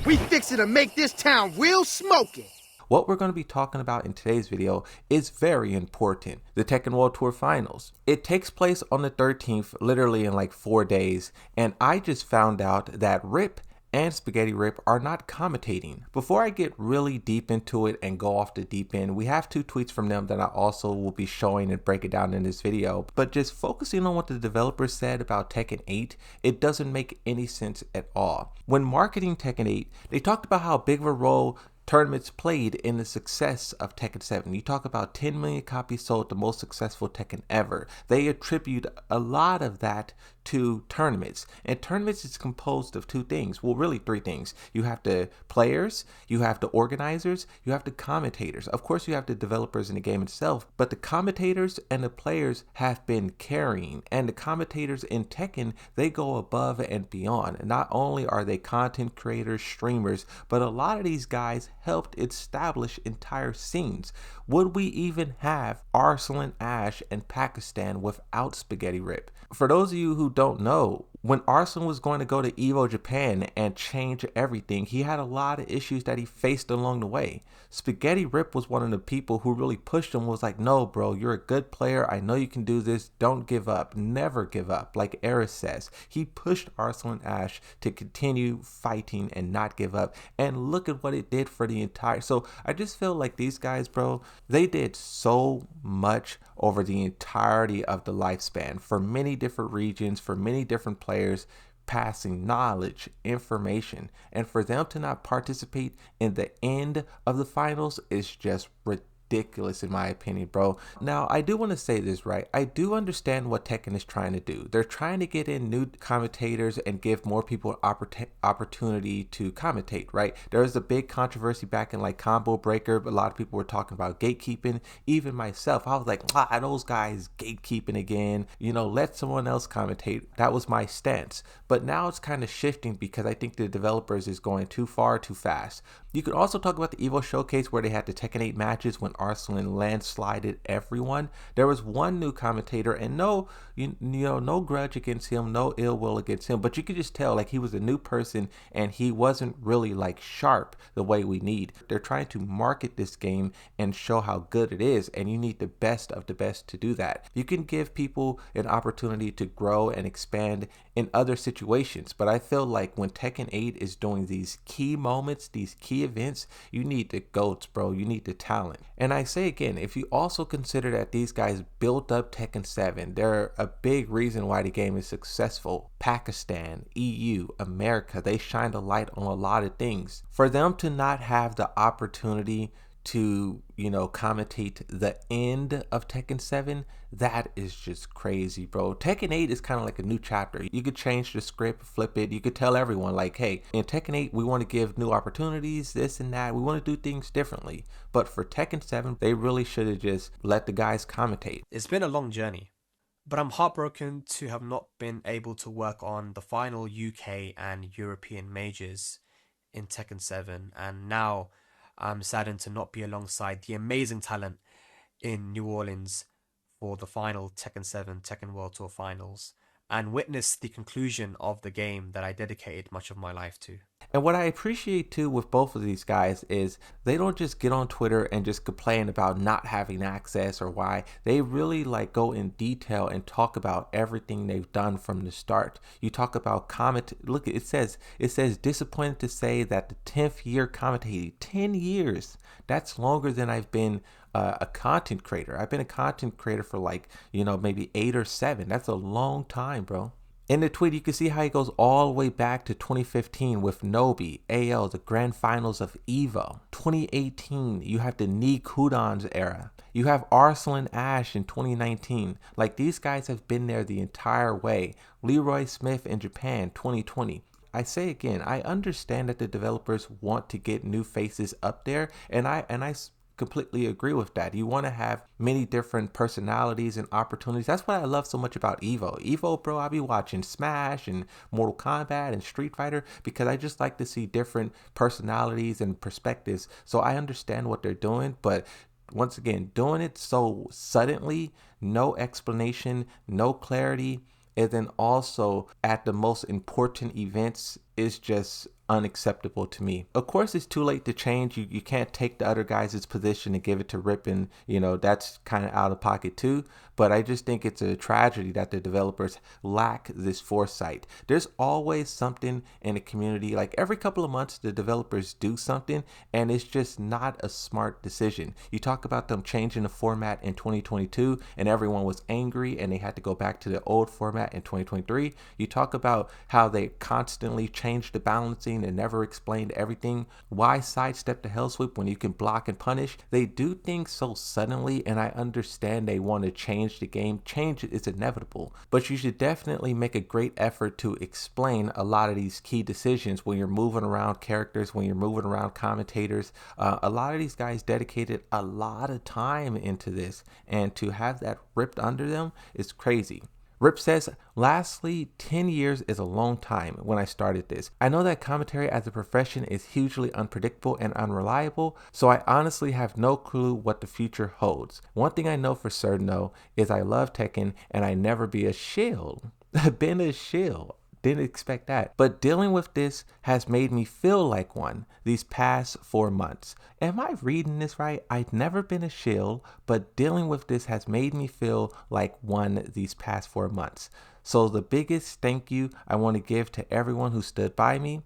We fixing to make this town real smoking. What we're going to be talking about in today's video is very important. The Tekken World Tour Finals. It takes place on the 13th, literally in like 4 days, and I just found out that Rip and Spaghetti Rip are not commentating. Before I get really deep into it and go off the deep end, we have 2 tweets from them that I also will be showing and breaking down in this video. But just focusing on what the developers said about Tekken 8, it doesn't make any sense at all. When marketing Tekken 8, they talked about how big of a role tournaments played in the success of Tekken 7. You talk about 10 million copies sold, the most successful Tekken ever. They attribute a lot of that to tournaments. And tournaments is composed of 2 things. Well, really 3 things. You have the players, you have the organizers, you have the commentators. Of course, you have the developers in the game itself, but the commentators and the players have been carrying. And the commentators in Tekken, they go above and beyond. Not only are they content creators, streamers, but a lot of these guys helped establish entire scenes. Would we even have Arslan Ash and Pakistan without Spaghetti Rip? For those of you who don't know, when Arslan was going to go to Evo Japan and change everything, he had a lot of issues that he faced along the way. Spaghetti Rip was one of the people who really pushed him, was like, no bro, you're a good player, I know you can do this, don't give up, never give up, like Eris says. He pushed Arslan Ash to continue fighting and not give up, and look at what it did for the entire, so I just feel like these guys, bro, they did so much over the entirety of the lifespan for many different regions, for many different players, passing knowledge, information, and for them to not participate in the end of the finals is just ridiculous in my opinion, bro. Now, I do want to say this, right? I do understand what Tekken is trying to do. They're trying to get in new commentators and give more people opportunity to commentate, right? There was a big controversy back in like Combo Breaker, but a lot of people were talking about gatekeeping. Even myself, I was like, those guys gatekeeping again. You know, let someone else commentate. That was my stance. But now it's kind of shifting because I think the developers is going too far too fast. You could also talk about the Evo Showcase where they had the Tekken 8 matches when Arslan landslided everyone. There was one new commentator, and no grudge against him, no ill will against him, but you could just tell like he was a new person and he wasn't really like sharp the way we need. They're trying to market this game and show how good it is, and you need the best of the best to do that. You can give people an opportunity to grow and expand in other situations, but I feel like when Tekken 8 is doing these key moments, these key events, you need the GOATs, bro. You need the talent. And I say again, if you also consider that these guys built up Tekken 7, they're a big reason why the game is successful. Pakistan, EU, America, they shined a light on a lot of things. For them to not have the opportunity to, commentate the end of Tekken 7, that is just crazy, bro. Tekken 8 is kind of like a new chapter. You could change the script, flip it. You could tell everyone like, hey, in Tekken 8, we want to give new opportunities, this and that. We want to do things differently. But for Tekken 7, they really should have just let the guys commentate. It's been a long journey, but I'm heartbroken to have not been able to work on the final UK and European majors in Tekken 7, and now I'm saddened to not be alongside the amazing talent in New Orleans for the final Tekken 7 Tekken World Tour Finals and witness the conclusion of the game that I dedicated much of my life to. And what I appreciate too with both of these guys is they don't just get on Twitter and just complain about not having access or why. They really like go in detail and talk about everything they've done from the start. You talk about look, it says disappointed to say that the 10th year commentating, 10 years. That's longer than I've been a content creator. I've been a content creator for like, maybe 8 or 7. That's a long time, bro. In the tweet, you can see how he goes all the way back to 2015 with Nobi, AL, the grand finals of EVO. 2018, you have the Knee Kudons era. You have Arslan Ash in 2019. Like, these guys have been there the entire way. Leroy Smith in Japan, 2020. I say again, I understand that the developers want to get new faces up there, and I completely agree with that. You want to have many different personalities and opportunities. That's what I love so much about Evo, bro. I'll be watching Smash and Mortal Kombat and Street Fighter because I just like to see different personalities and perspectives. So I understand what they're doing, but once again, doing it so suddenly, no explanation, no clarity, and then also at the most important events is just unacceptable to me. Of course, it's too late to change. You can't take the other guy's position and give it to Rip, and that's kind of out of pocket too. But I just think it's a tragedy that the developers lack this foresight. There's always something in the community. Like every couple of months, the developers do something, and it's just not a smart decision. You talk about them changing the format in 2022, and everyone was angry, and they had to go back to the old format in 2023. You talk about how they constantly change the balancing and never explained everything. Why sidestep the hell sweep when you can block and punish? They do things so suddenly, and I understand they want to change the game. Change is inevitable, but you should definitely make a great effort to explain a lot of these key decisions when you're moving around characters, when you're moving around commentators. A lot of these guys dedicated a lot of time into this, and to have that ripped under them is crazy. Rip says, lastly, 10 years is a long time when I started this. I know that commentary as a profession is hugely unpredictable and unreliable, so I honestly have no clue what the future holds. One thing I know for certain though is I love Tekken and I never be a shill. Been a shill. Didn't expect that. But dealing with this has made me feel like one these past 4 months. Am I reading this right? I've never been a shill, but dealing with this has made me feel like one these past 4 months. So the biggest thank you I want to give to everyone who stood by me,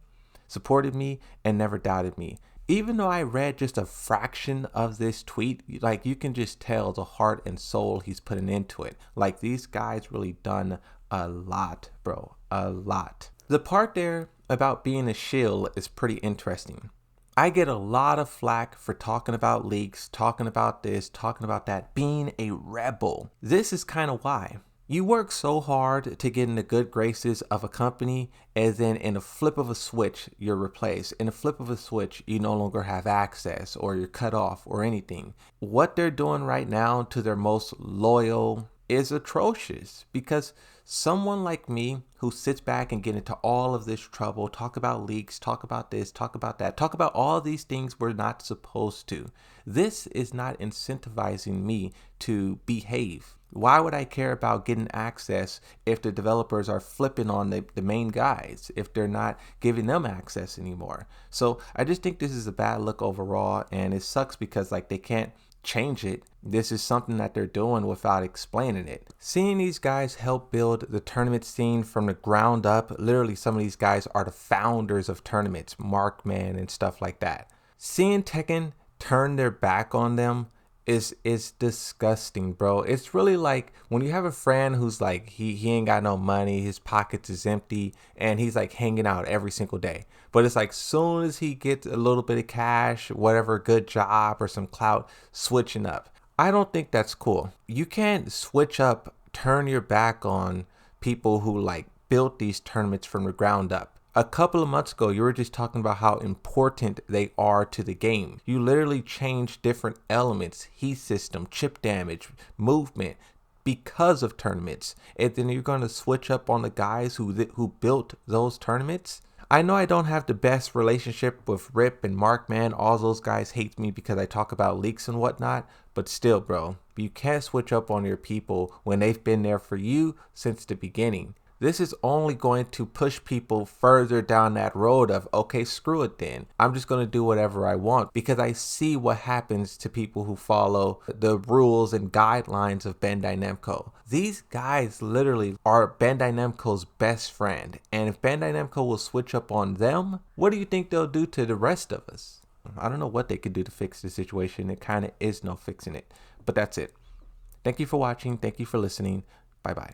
supported me, and never doubted me. Even though I read just a fraction of this tweet, like you can just tell the heart and soul he's putting into it. Like these guys really done a lot, bro, a lot. The part there about being a shill is pretty interesting. I get a lot of flack for talking about leaks, talking about this, talking about that, being a rebel. This is kind of why. You work so hard to get in the good graces of a company, and then in a flip of a switch, you're replaced. In a flip of a switch, you no longer have access, or you're cut off, or anything. What they're doing right now to their most loyal is atrocious, because someone like me who sits back and get into all of this trouble, talk about leaks, talk about this, talk about that, talk about all these things we're not supposed to. This is not incentivizing me to behave. Why would I care about getting access if the developers are flipping on the main guys, if they're not giving them access anymore? So I just think this is a bad look overall, and it sucks because like they can't change it. This is something that they're doing without explaining it. Seeing these guys help build the tournament scene from the ground up, literally some of these guys are the founders of tournaments, Markman and stuff like that. Seeing Tekken turn their back on them is disgusting, bro. It's really like when you have a friend who's like he ain't got no money, his pockets is empty, and he's like hanging out every single day. But it's like soon as he gets a little bit of cash, whatever, good job or some clout, switching up. I don't think that's cool. You can't switch up, turn your back on people who like built these tournaments from the ground up. A couple of months ago, you were just talking about how important they are to the game. You literally change different elements, heat system, chip damage, movement, because of tournaments. And then you're going to switch up on the guys who built those tournaments. I know I don't have the best relationship with Rip and Markman. All those guys hate me because I talk about leaks and whatnot. But still, bro, you can't switch up on your people when they've been there for you since the beginning. This is only going to push people further down that road of, okay, screw it then. I'm just going to do whatever I want, because I see what happens to people who follow the rules and guidelines of Bandai Namco. These guys literally are Bandai Namco's best friend. And if Bandai Namco will switch up on them, what do you think they'll do to the rest of us? I don't know what they could do to fix the situation. It kind of is no fixing it. But that's it. Thank you for watching. Thank you for listening. Bye-bye.